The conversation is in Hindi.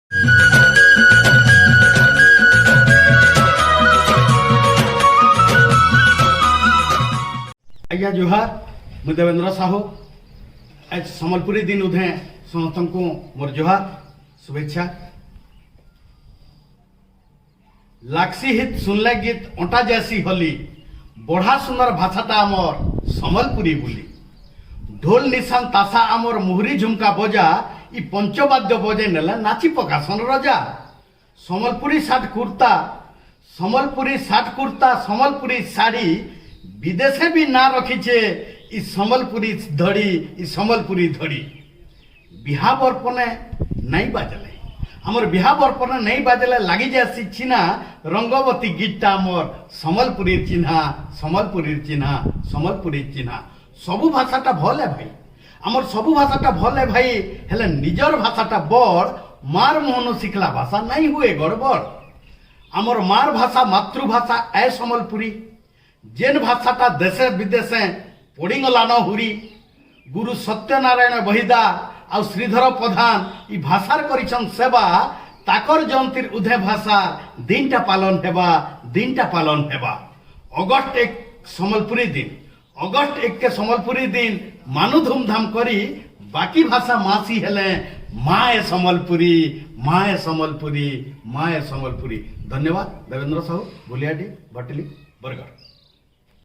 आज्ञा जुहार मु देवेंद्र साहू आज सम्बलपुरी दिन उधे समस्त को मोर जुहार शुभेच्छा। लाक्सी हित सुनले गीत अंटा जैसी होली बढ़ा सुंदर भाषाटा आमर सम्बलपुरी बोली ढोल निशान तासा आमर मुहरी झुमका बजा इ पंचवाद्य बजे नेला नाची पकासन रजा सम्बलपुरी साठ कुर्ता सम्बलपुरी साड़ी विदेशे भी ना रखीचे इ सम्बलपुरी धड़ी बिहा बर्पणे नहीं बाजले हमर बिहा बर्पणे नहीं बाजले लगी जासी चिन्हा रंगवती गीतटा आमर सम्बलपुरी चिन्हा सबु भाषाटा भल है भाई आमर सबु भाषाटा भल है भाई हेले निजर भाषाटा बड़ मार मोहन शिखला भाषा नहीं हुए गड़बड़ आमर मार भाषा मातृभाषा ए सम्बलपुरी जेन भाषाटा देशे विदेशे पड़ीगला न हुरी गुरु सत्यनारायण बहिदा आ श्रीधर प्रधान इ भाषार करिछन सेवा ताकर जयंतीर उधे भाषा दिनटा पालन हेबा अगस्त 1 सम्बलपुरी दिन मानु धूमधाम करी बाकी भाषा मासी हेले माए सम्बलपुरी। धन्यवाद। देवेंद्र साहू भुलियाडी भटली बरगढ़।